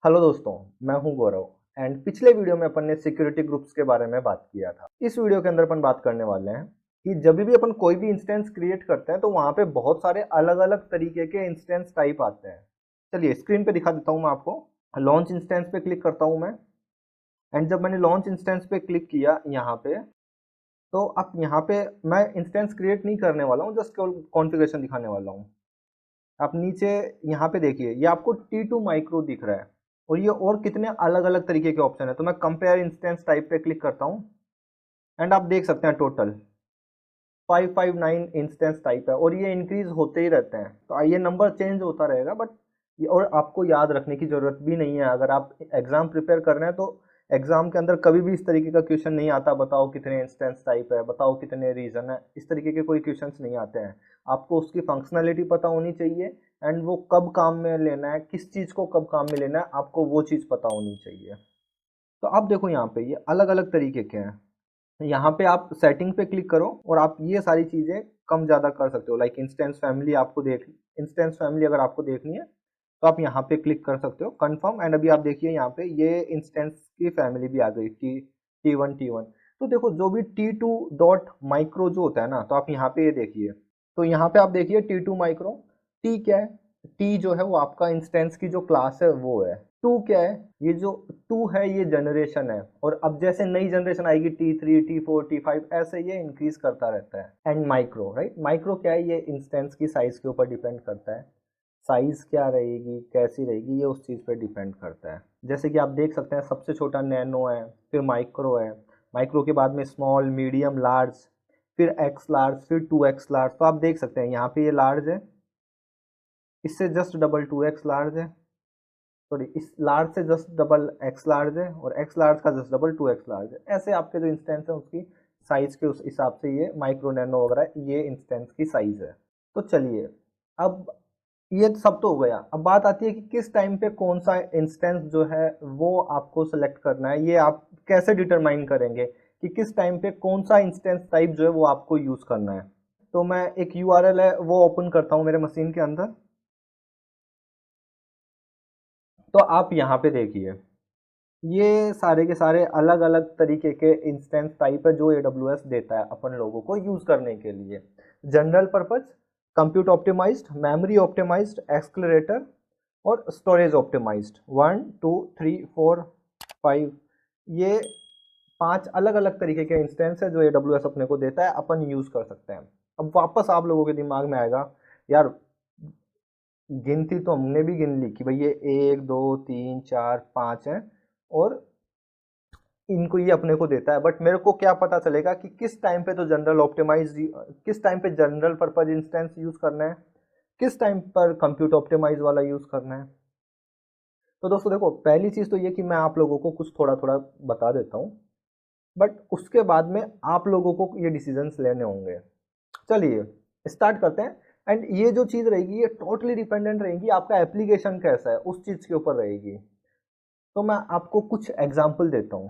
Hello दोस्तों, मैं हूं गौरव एंड पिछले वीडियो में अपन ने सिक्योरिटी ग्रुप्स के बारे में बात किया था। इस वीडियो के अंदर अपन बात करने वाले हैं कि जब भी अपन कोई भी इंस्टेंस क्रिएट करते हैं तो वहां पे बहुत सारे अलग अलग तरीके के इंस्टेंस टाइप आते हैं। चलिए स्क्रीन पे दिखा देता हूं मैं आपको। लॉन्च इंस्टेंस पे क्लिक करता हूं मैं एंड जब मैंने लॉन्च इंस्टेंस पे क्लिक किया यहाँ पे, तो अब यहाँ पे मैं इंस्टेंस क्रिएट नहीं करने वाला हूँ, जस्ट केवल कॉन्फ़िगरेशन दिखाने वाला हूँ। आप नीचे यहाँ पे देखिए, ये आपको T2 माइक्रो दिख रहा है और ये और कितने अलग अलग तरीके के ऑप्शन है। तो मैं कंपेयर इंस्टेंस टाइप पे क्लिक करता हूँ एंड आप देख सकते हैं टोटल 559 इंस्टेंस टाइप है और ये इंक्रीज होते ही रहते हैं। तो ये नंबर चेंज होता रहेगा, बट ये और आपको याद रखने की जरूरत भी नहीं है। अगर आप एग्जाम प्रिपेयर कर रहे हैं तो एग्जाम के अंदर कभी भी इस तरीके का क्वेश्चन नहीं आता, बताओ कितने इंस्टेंस टाइप है, बताओ कितने रीजन है, इस तरीके के कोई क्वेश्चंस नहीं आते हैं। आपको उसकी फंक्शनैलिटी पता होनी चाहिए एंड वो कब काम में लेना है, किस चीज़ को कब काम में लेना है, आपको वो चीज़ पता होनी चाहिए। तो आप देखो यहाँ पे ये अलग अलग तरीके के हैं। यहाँ पे आप सेटिंग पे क्लिक करो और आप ये सारी चीज़ें कम ज़्यादा कर सकते हो। लाइक इंस्टेंस फैमिली अगर आपको देखनी है तो आप यहाँ पे क्लिक कर सकते हो कंफर्म। एंड अभी आप देखिए यहाँ पे ये इंस्टेंस की फैमिली भी आ गई, T1 तो देखो जो भी T2 डॉट माइक्रो जो होता है ना, तो आप यहाँ पे ये देखिए। तो यहाँ पे आप देखिए T2 माइक्रो, टी क्या है, टी जो है वो आपका इंस्टेंस की जो क्लास है वो है। टू क्या है, ये जो टू है ये जनरेशन है और अब जैसे नई जनरेशन आएगी T3 T4 T5 ऐसे ये इंक्रीज करता रहता है। एंड माइक्रो, राइट, माइक्रो क्या है, ये इंस्टेंस की साइज के ऊपर डिपेंड करता है। साइज क्या रहेगी, कैसी रहेगी, ये उस चीज़ पे डिपेंड करता है। जैसे कि आप देख सकते हैं सबसे छोटा नैनो है, फिर माइक्रो है, माइक्रो के बाद में स्मॉल, मीडियम, लार्ज, फिर एक्स लार्ज, फिर 2x लार्ज। तो आप देख सकते हैं यहाँ पे ये लार्ज है, इससे जस्ट डबल 2x लार्ज है, सॉरी इस लार्ज से जस्ट डबल एक्स लार्ज है और एक्स लार्ज का जस्ट डबल 2x लार्ज है। ऐसे आपके जो इंस्टेंस है उसकी साइज के उस हिसाब से ये माइक्रो नैनो वगैरह ये इंस्टेंस की साइज है। तो चलिए अब ये सब तो हो गया। अब बात आती है कि किस टाइम पे कौन सा इंस्टेंस जो है वो आपको सेलेक्ट करना है। ये आप कैसे डिटरमाइन करेंगे कि किस टाइम पे कौन सा इंस्टेंस टाइप जो है वो आपको यूज करना है। तो मैं एक यूआरएल है वो ओपन करता हूँ मेरे मशीन के अंदर। तो आप यहाँ पे देखिए ये सारे के सारे अलग अलग तरीके के इंस्टेंस टाइप है जो AWS देता है अपन लोगों को यूज करने के लिए। General purpose, compute optimised, memory optimised, accelerator और स्टोरेज ऑप्टिमाइज्ड। 1 2 3 4 5 ये 5 अलग अलग तरीके के इंस्टेंस है जो AWS अपने को देता है, अपन यूज कर सकते हैं। अब वापस आप लोगों के दिमाग में आएगा, यार गिनती तो हमने भी गिन ली कि भाई ये 1 2 3 4 5 है और इनको ये अपने को देता है, बट मेरे को क्या पता चलेगा कि किस टाइम पे तो किस टाइम पे जनरल पर्पज इंस्टेंस यूज करना है, किस टाइम पर कंप्यूट ऑप्टिमाइज वाला यूज करना है। तो दोस्तों देखो, पहली चीज तो ये कि मैं आप लोगों को कुछ थोड़ा थोड़ा बता देता हूँ, बट उसके बाद में आप लोगों को ये डिसीजंस लेने होंगे। चलिए स्टार्ट करते हैं। एंड ये जो चीज़ रहेगी ये टोटली डिपेंडेंट रहेगी आपका एप्लीकेशन कैसा है उस चीज़ के ऊपर रहेगी। तो मैं आपको कुछ एग्जांपल देता हूँ।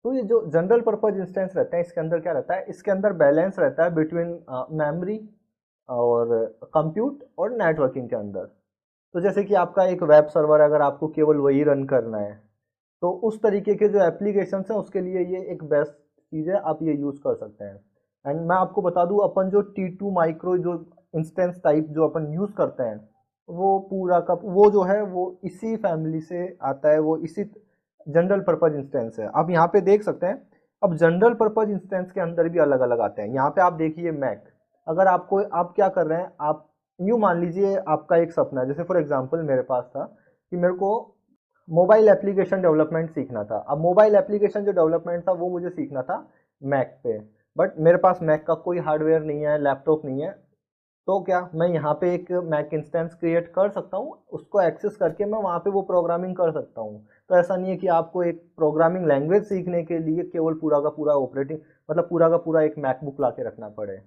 तो ये जो जनरल पर्पज इंस्टेंस रहते हैं इसके अंदर क्या रहता है, इसके अंदर बैलेंस रहता है बिटवीन मेमोरी और कंप्यूट और नेटवर्किंग के अंदर। तो जैसे कि आपका एक वेब सर्वर अगर आपको केवल वही रन करना है तो उस तरीके के जो एप्लीकेशन हैं उसके लिए ये एक बेस्ट चीज़ है, आप ये यूज़ कर सकते हैं। एंड मैं आपको बता दूं अपन जो T2 माइक्रो जो इंस्टेंस टाइप जो अपन यूज़ करते हैं वो पूरा का वो जो है वो इसी फैमिली से आता है, वो इसी जनरल पर्पज इंस्टेंस है। आप यहाँ पे देख सकते हैं। अब जनरल पर्पज इंस्टेंस के अंदर भी अलग अलग आते हैं। यहाँ पे आप देखिए मैक, अगर आपको आप क्या कर रहे हैं, आप यूँ मान लीजिए आपका एक सपना है, जैसे फॉर एग्जांपल मेरे पास था कि मेरे को मोबाइल एप्लीकेशन डेवलपमेंट सीखना था। अब मोबाइल एप्लीकेशन जो डेवलपमेंट था वो मुझे सीखना था मैक पे, बट मेरे पास मैक का कोई हार्डवेयर नहीं है, लैपटॉप नहीं है। तो क्या मैं यहाँ पे एक मैक इंस्टेंस क्रिएट कर सकता हूँ, उसको एक्सेस करके मैं वहाँ पे वो प्रोग्रामिंग कर सकता हूँ। तो ऐसा नहीं है कि आपको एक प्रोग्रामिंग लैंग्वेज सीखने के लिए केवल पूरा का पूरा ऑपरेटिंग मतलब पूरा का पूरा एक मैकबुक ला के रखना पड़े।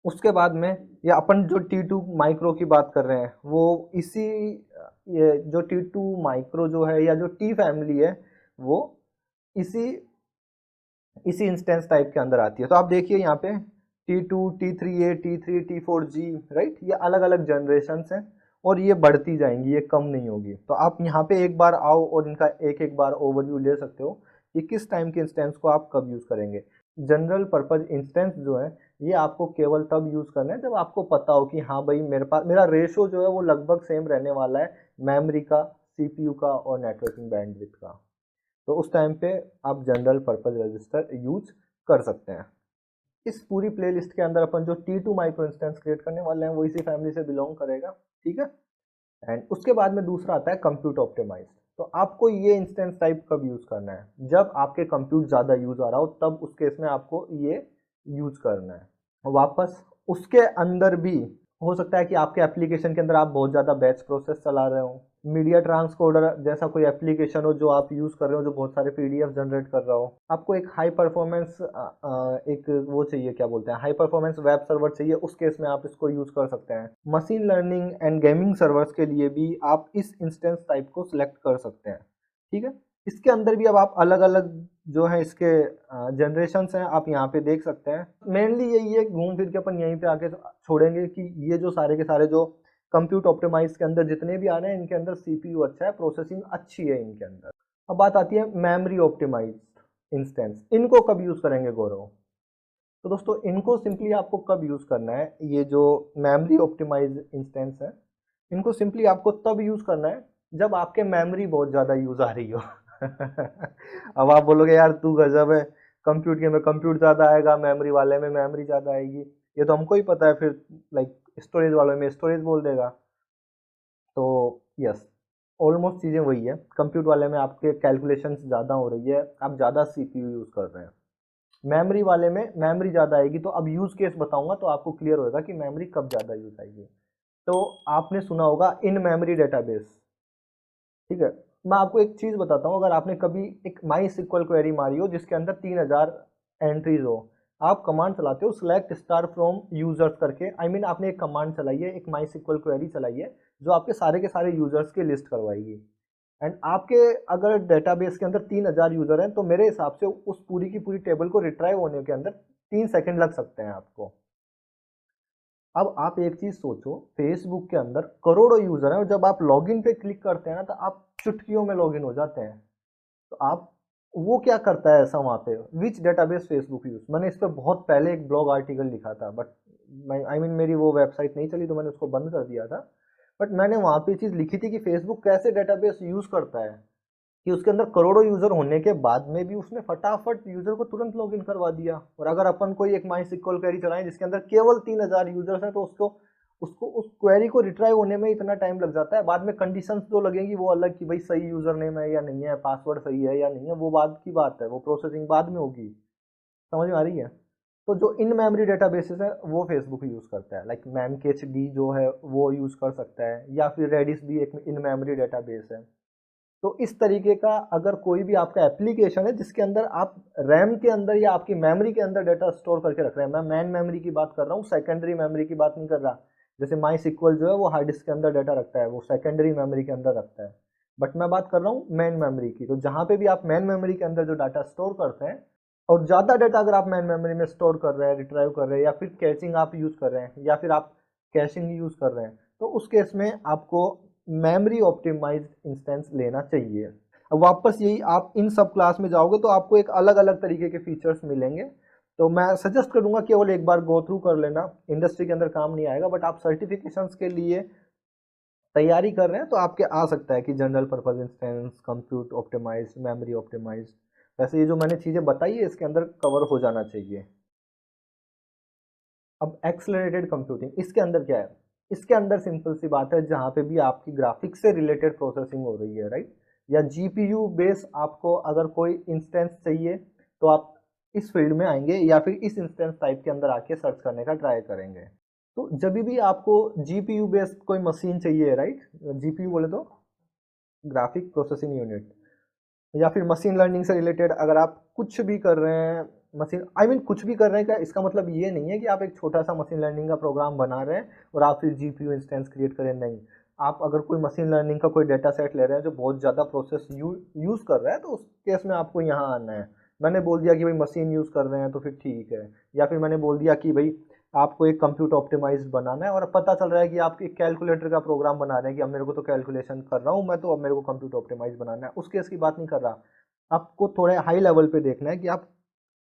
उसके बाद में या अपन जो T2 माइक्रो की बात कर रहे हैं वो इसी ये जो T2 माइक्रो जो है या जो टी फैमिली है वो इसी इसी इंस्टेंस टाइप के अंदर आती है। तो आप देखिए यहाँ पे T2 T3A T3 T4G, right, ये अलग अलग जनरेशन हैं और ये बढ़ती जाएंगी, ये कम नहीं होगी। तो आप यहाँ पे एक बार आओ और इनका एक एक बार ओवरव्यू ले सकते हो कि किस टाइम के इंस्टेंस को आप कब यूज़ करेंगे। जनरल पर्पज इंस्टेंस जो है ये आपको केवल तब यूज़ करना है जब आपको पता हो कि हाँ भाई मेरे पास मेरा रेशो जो है वो लगभग सेम रहने वाला है मेमोरी का, सीपीयू का और नेटवर्किंग बैंडविड्थ का। तो उस टाइम पे आप जनरल पर्पज रजिस्टर यूज कर सकते हैं। इस पूरी प्लेलिस्ट के अंदर अपन जो T2 माइक्रो इंस्टेंस क्रिएट करने वाले हैं वो इसी फैमिली से बिलोंग करेगा, ठीक है। एंड उसके बाद में दूसरा आता है कंप्यूट ऑप्टिमाइज। तो आपको ये इंस्टेंस टाइप कब यूज करना है, जब आपके कंप्यूट ज़्यादा यूज आ रहा हो तब उस केस में आपको ये यूज करना है। वापस उसके अंदर भी हो सकता है कि आपके एप्लीकेशन के अंदर आप बहुत ज़्यादा बैच प्रोसेस चला रहे हो, मीडिया ट्रांसकोडर जैसा कोई एप्लीकेशन हो जो आप यूज़ कर रहे हो जो बहुत सारे पीडीएफ जनरेट कर रहा हो, आपको एक हाई परफॉर्मेंस एक वो चाहिए, क्या बोलते हैं, हाई परफॉर्मेंस वेब सर्वर चाहिए, उस केस में आप इसको यूज़ कर सकते हैं। Machine learning and gaming servers के लिए भी आप इस इंस्टेंस टाइप को सिलेक्ट कर सकते हैं, ठीक है। इसके अंदर भी अब आप अलग अलग जो है इसके जनरेशन्स हैं आप यहाँ पे देख सकते हैं। मेनली यही है, घूम फिर के अपन यहीं पे आके छोड़ेंगे कि ये जो सारे के सारे जो कंप्यूट ऑप्टिमाइज के अंदर जितने भी आ रहे हैं इनके अंदर सीपीयू अच्छा है, प्रोसेसिंग अच्छी है इनके अंदर। अब बात आती है मेमोरी ऑप्टिमाइज इंस्टेंस, इनको कब यूज़ करेंगे गौरव? तो दोस्तों इनको सिंपली आपको कब यूज़ करना है, ये जो मेमोरी ऑप्टिमाइज इंस्टेंस है इनको सिंपली आपको तब यूज़ करना है जब आपके मेमोरी बहुत ज़्यादा यूज़ आ रही हो। अब आप बोलोगे यार तू गजब है, कंप्यूट के में कंप्यूट ज़्यादा आएगा, मेमोरी वाले में मेमोरी ज़्यादा आएगी, ये तो हमको ही पता है, फिर लाइक स्टोरेज वालों में स्टोरेज बोल देगा। तो यस, ऑलमोस्ट चीज़ें वही है, कंप्यूट वाले में आपके कैलकुलेशंस ज़्यादा हो रही है, आप ज़्यादा सीपीयू यूज़ कर रहे हैं, मेमोरी वाले में मेमोरी ज़्यादा आएगी। तो अब यूज़ केस बताऊंगा तो आपको क्लियर होगा कि मेमोरी कब ज़्यादा यूज़ आएगी। तो आपने सुना होगा इन मेमोरी डेटाबेस, ठीक है। मैं आपको एक चीज़ बताता हूँ, अगर आपने कभी एक माई सिक्वल क्वेरी मारी हो जिसके अंदर 3000 एंट्रीज हो, आप कमांड चलाते हो सेलेक्ट स्टार फ्रॉम यूजर्स करके, आई मीन आपने एक कमांड चलाई है, एक माई सिक्वल क्वेरी चलाई है जो आपके सारे के सारे यूजर्स की लिस्ट करवाएगी। एंड आपके अगर डेटाबेस के अंदर 3000 यूजर हैं तो मेरे हिसाब से उस पूरी की पूरी टेबल को रिट्राइव होने के अंदर 3 सेकंड लग सकते हैं आपको। अब आप एक चीज सोचो, फेसबुक के अंदर करोड़ों यूजर हैं और जब आप लॉगिन पे क्लिक करते हैं ना तो आप चुटकियों में लॉगिन हो जाते हैं। तो आप वो क्या करता है ऐसा वहाँ पे, विच डेटाबेस फेसबुक यूज, मैंने इस पर बहुत पहले एक ब्लॉग आर्टिकल लिखा था, बट आई मीन मेरी वो वेबसाइट नहीं चली तो मैंने उसको बंद कर दिया था। बट मैंने वहाँ पे चीज़ लिखी थी कि फेसबुक कैसे डेटाबेस यूज करता है, कि उसके अंदर करोड़ों यूजर होने के बाद में भी उसने फटाफट यूजर को तुरंत लॉगिन करवा दिया। और अगर अपन कोई एक माई सिक्वल क्वेरी चलाएं जिसके अंदर केवल 3000 यूजर्स हैं तो उसको उसको उस क्वेरी को रिट्राइव होने में इतना टाइम लग जाता है। बाद में कंडीशंस जो लगेंगी वो अलग कि भाई सही यूजर नेम है या नहीं है, पासवर्ड सही है या नहीं है, वो बाद की बात है, वो प्रोसेसिंग बाद में होगी। समझ में आ रही है? तो जो इन मेमोरी डेटाबेसेस है वो फेसबुक यूज करता है, लाइक मैमकेचडी जो है वो यूज कर सकता है, या फिर रेडिस भी एक इन मेमोरी डेटाबेस है। तो इस तरीके का अगर कोई भी आपका एप्लीकेशन है जिसके अंदर आप रैम के अंदर या आपकी मेमोरी के अंदर डाटा स्टोर करके रख रहे हैं, मैं मेन मेमोरी की बात कर रहा हूँ, सेकेंडरी मेमोरी की बात नहीं कर रहा। जैसे माई सिक्वल जो है वो हार्ड डिस्क के अंदर डाटा रखता है, वो सेकेंडरी मेमोरी के अंदर रखता है, बट मैं बात कर रहा हूँ मेन मेमोरी की। तो जहाँ पे भी आप मेन मेमोरी के अंदर जो डाटा स्टोर करते हैं और ज़्यादा डाटा अगर आप मेन मेमोरी में स्टोर कर रहे हैं, रिट्राइव कर रहे हैं, या फिर कैचिंग आप यूज़ कर रहे हैं, या फिर आप कैशिंग यूज़ कर रहे हैं, तो उस केस में आपको मेमोरी ऑप्टिमाइज्ड इंस्टेंस लेना चाहिए। अब वापस यही आप इन सब क्लास में जाओगे तो आपको एक अलग अलग तरीके के फीचर्स मिलेंगे। तो मैं सजेस्ट करूंगा केवल एक बार गो थ्रू कर लेना, इंडस्ट्री के अंदर काम नहीं आएगा, बट आप सर्टिफिकेशंस के लिए तैयारी कर रहे हैं तो आपके आ सकता है कि general purpose instance, compute optimise, memory optimise, वैसे ये जो मैंने चीज़ें बताई है इसके अंदर कवर हो जाना चाहिए। अब एक्सेलरेटेड कंप्यूटिंग, इसके अंदर क्या है? इसके अंदर सिंपल सी बात है, जहाँ पे भी आपकी ग्राफिक्स से रिलेटेड प्रोसेसिंग हो रही है, राइट, या जीपीयू बेस आपको अगर कोई इंस्टेंस चाहिए तो आप इस फील्ड में आएंगे या फिर इस इंस्टेंस टाइप के अंदर आके सर्च करने का ट्राई करेंगे। तो जब भी आपको जीपीयू बेस्ड कोई मशीन चाहिए, राइट, जीपीयू बोले तो ग्राफिक प्रोसेसिंग यूनिट, या फिर मशीन लर्निंग से रिलेटेड अगर आप कुछ भी कर रहे हैं, मशीन आई मीन कुछ भी कर रहे हैं, क्या इसका मतलब ये नहीं है कि आप एक छोटा सा मशीन लर्निंग का प्रोग्राम बना रहे हैं और आप फिर जीपीयू इंस्टेंस क्रिएट करें, नहीं। आप अगर कोई मशीन लर्निंग का कोई डेटा सेट ले रहे हैं जो बहुत ज़्यादा प्रोसेस यूज़ कर रहा है तो उस केस में आपको यहाँ आना है। मैंने बोल दिया कि भाई मशीन यूज़ कर रहे हैं तो फिर ठीक है, या फिर मैंने बोल दिया कि भाई आपको एक कंप्यूटर ऑप्टिमाइज्ड बनाना है और पता चल रहा है कि आप एक कैलकुलेटर का प्रोग्राम बना रहे हैं कि अब मेरे को तो कैलकुलेशन कर रहा हूँ मैं, तो अब मेरे को कंप्यूटर ऑप्टिमाइज बनाना है, उस केस की बात नहीं कर रहा। आपको थोड़े हाई लेवल पे देखना है कि आप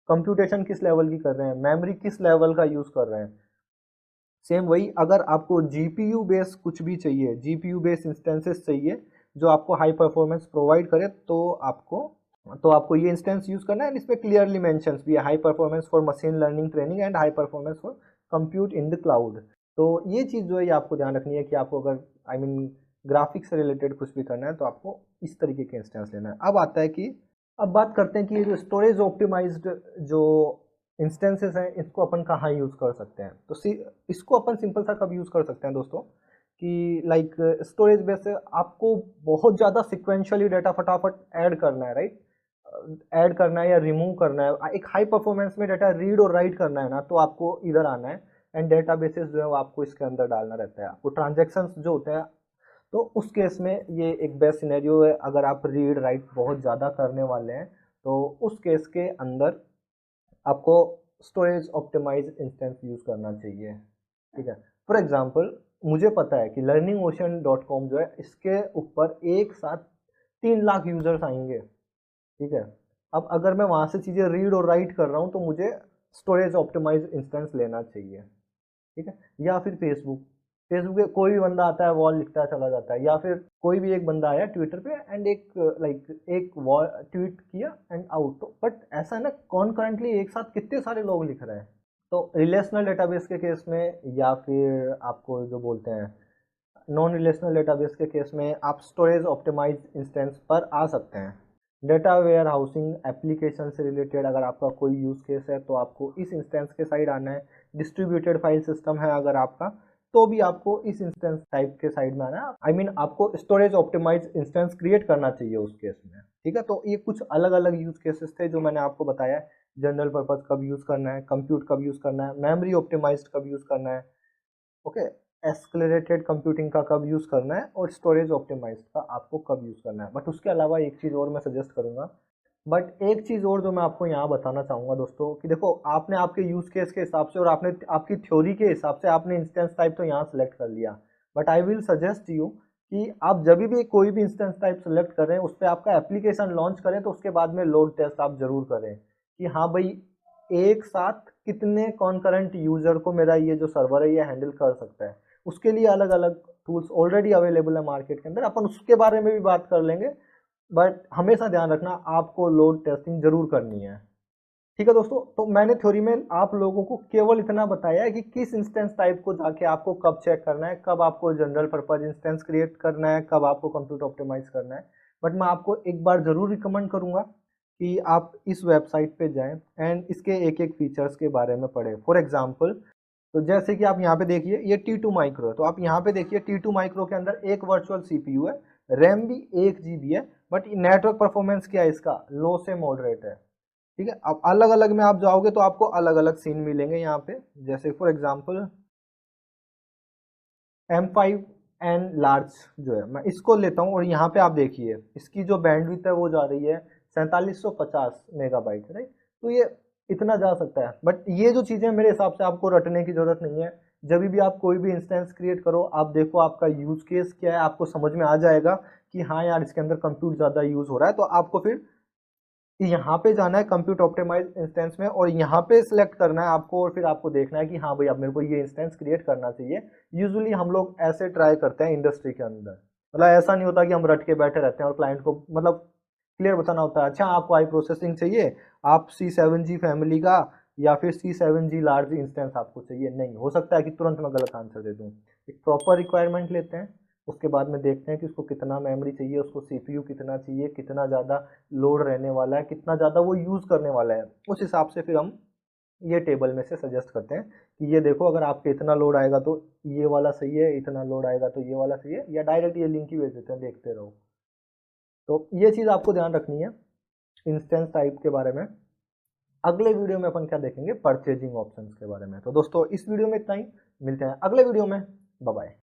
कंप्यूटेशन किस लेवल की कर रहे हैं, मेमोरी किस लेवल का यूज़ कर रहे हैं। सेम वही, अगर आपको जीपीयू बेस कुछ भी चाहिए, जीपीयू बेस इंस्टेंसेस चाहिए जो आपको हाई परफॉर्मेंस प्रोवाइड करे, तो आपको ये इंस्टेंस यूज करना है। एंड इसमें क्लियरली मेंशंस भी है, high performance for machine learning training and high performance for compute in the cloud. तो ये चीज़ जो है ये आपको ध्यान रखनी है कि आपको अगर ग्राफिक्स से रिलेटेड कुछ भी करना है तो आपको इस तरीके के इंस्टेंस लेना है। अब बात करते हैं कि जो स्टोरेज ऑप्टिमाइज्ड जो इंस्टेंसेस हैं इसको अपन कहाँ यूज़ कर सकते हैं। तो इसको अपन सिंपल सा कब यूज़ कर सकते हैं दोस्तों, कि लाइक स्टोरेज बेस से आपको बहुत ज़्यादा सिक्वेंशियली डाटा फटाफट ऐड करना है, राइट, ऐड करना है या रिमूव करना है, एक हाई परफॉर्मेंस में डाटा रीड और राइट करना है ना, तो आपको इधर आना है एंड डेटा बेसिस जो है वो आपको इसके अंदर डालना रहता है। आपको ट्रांजेक्शन्स जो होते हैं, तो उस केस में ये एक बेस्ट सिनेरियो है। अगर आप रीड राइट बहुत ज़्यादा करने वाले हैं तो उस केस के अंदर आपको स्टोरेज ऑप्टिमाइज इंस्टेंस यूज़ करना चाहिए, ठीक है। फॉर एग्जांपल मुझे पता है कि learningocean.com जो है इसके ऊपर एक साथ 3 लाख यूज़र्स आएंगे, ठीक है। अब अगर मैं वहाँ से चीज़ें रीड और राइट कर रहा हूँ तो मुझे स्टोरेज ऑप्टिमाइज इंस्टेंस लेना चाहिए, ठीक है। या फिर फेसबुक पे कोई भी बंदा आता है वॉल लिखता चला जाता है, या फिर कोई भी एक बंदा आया ट्विटर पे एंड एक वॉल ट्वीट किया एंड आउट। तो बट ऐसा है ना, कॉन्करेंटली एक साथ कितने सारे लोग लिख रहे हैं। तो रिलेशनल डेटाबेस के केस में या फिर आपको जो बोलते हैं नॉन रिलेशनल डेटाबेस के केस में आप स्टोरेज ऑप्टिमाइज इंस्टेंस पर आ सकते हैं। डेटा वेयर हाउसिंग एप्लीकेशन से रिलेटेड अगर आपका कोई यूज़ केस है तो आपको इस इंस्टेंस के साइड आना है। डिस्ट्रीब्यूटेड फाइल सिस्टम है अगर आपका, तो भी आपको इस इंस्टेंस टाइप के साइड में आना है। आपको स्टोरेज ऑप्टिमाइज इंस्टेंस क्रिएट करना चाहिए उस केस में, ठीक है। तो ये कुछ अलग अलग यूज़ केसेस थे जो मैंने आपको बताया। जनरल पर्पज कब यूज़ करना है, कंप्यूट कब यूज़ करना है, मेमोरी ऑप्टिमाइज्ड कब यूज़ करना है, ओके, एस्केलेटेड कंप्यूटिंग का कब यूज़ करना है और स्टोरेज ऑप्टिमाइज्ड का आपको कब यूज़ करना है। बट उसके अलावा एक चीज़ और मैं सजेस्ट करूँगा, बट एक चीज़ और जो मैं आपको यहाँ बताना चाहूँगा दोस्तों, कि देखो आपने आपके यूज़ केस के हिसाब से और आपने आपकी थ्योरी के हिसाब से आपने इंस्टेंस टाइप तो यहाँ सेलेक्ट कर लिया, but I will suggest you कि आप जब भी कोई भी इंस्टेंस टाइप सेलेक्ट करें उस पर आपका एप्लीकेशन लॉन्च करें तो उसके बाद में लोड टेस्ट आप जरूर करें कि हाँ भाई एक साथ कितने कॉन्करेंट यूजर को मेरा ये जो सर्वर है ये हैंडल कर सकता है। उसके लिए अलग अलग टूल्स ऑलरेडी अवेलेबल है मार्केट के अंदर, अपन उसके बारे में भी बात कर लेंगे। बट हमेशा ध्यान रखना आपको लोड टेस्टिंग जरूर करनी है, ठीक है दोस्तों। तो मैंने थ्योरी में आप लोगों को केवल इतना बताया है कि किस इंस्टेंस टाइप को जाके आपको कब चेक करना है, कब आपको जनरल पर्पज इंस्टेंस क्रिएट करना है, कब आपको कंप्यूटर ऑप्टिमाइज करना है। बट मैं आपको एक बार जरूर रिकमेंड करूंगा कि आप इस वेबसाइट पे जाएं एंड इसके एक एक फीचर्स के बारे में पढ़ें। फॉर एग्जांपल, तो जैसे कि आप यहाँ पे देखिए ये T2 माइक्रो है, तो आप यहाँ पे देखिए T2 माइक्रो के अंदर एक वर्चुअल सीपीयू है, रैम भी 1 GB है, बट नेटवर्क परफॉर्मेंस क्या है इसका, लो से मॉडरेट है, ठीक है। अब अलग अलग में आप जाओगे तो आपको अलग अलग सीन मिलेंगे यहाँ पे। जैसे फॉर एग्जांपल M5 लार्ज जो है मैं इसको लेता हूँ और यहाँ पे आप देखिए इसकी जो बैंडविड्थ है वो जा रही है 4750 मेगाबाइट, राइट। तो ये इतना जा सकता है, बट ये जो चीज़ें मेरे हिसाब से आपको रटने की जरूरत नहीं है। जब भी आप कोई भी इंस्टेंस क्रिएट करो आप देखो आपका यूज केस क्या है, आपको समझ में आ जाएगा कि हाँ यार इसके अंदर कंप्यूट ज़्यादा यूज हो रहा है, तो आपको फिर यहाँ पे जाना है कंप्यूट ऑप्टिमाइज इंस्टेंस में और यहाँ पे सिलेक्ट करना है आपको और फिर आपको देखना है कि हाँ भाई अब मेरे को ये इंस्टेंस क्रिएट करना चाहिए। यूजुअली हम लोग ऐसे ट्राई करते हैं इंडस्ट्री के अंदर, मतलब ऐसा नहीं होता कि हम रट के बैठे रहते हैं और क्लाइंट को मतलब क्लियर बताना होता है, अच्छा आपको आई प्रोसेसिंग चाहिए, आप C7G फैमिली का या फिर C7G लार्ज इंस्टेंस आपको चाहिए। नहीं, हो सकता है कि तुरंत मैं गलत आंसर दे दूँ। एक प्रॉपर रिक्वायरमेंट लेते हैं, उसके बाद में देखते हैं कि उसको कितना मेमोरी चाहिए, उसको CPU कितना चाहिए, कितना ज़्यादा लोड रहने वाला है, कितना ज़्यादा वो यूज़ करने वाला है। उस हिसाब से फिर हम ये टेबल में से सजेस्ट करते हैं कि ये देखो अगर आपके इतना लोड आएगा तो ये वाला सही है, इतना लोड आएगा तो ये वाला सही है, या डायरेक्ट ये लिंक ही भेज देते हैं, देखते रहो। तो ये चीज़ आपको ध्यान रखनी है इंस्टेंस टाइप के बारे में। अगले वीडियो में अपन क्या देखेंगे, परचेजिंग ऑप्शंस के बारे में। तो दोस्तों इस वीडियो में इतना ही, मिलते हैं अगले वीडियो में, बाय बाय।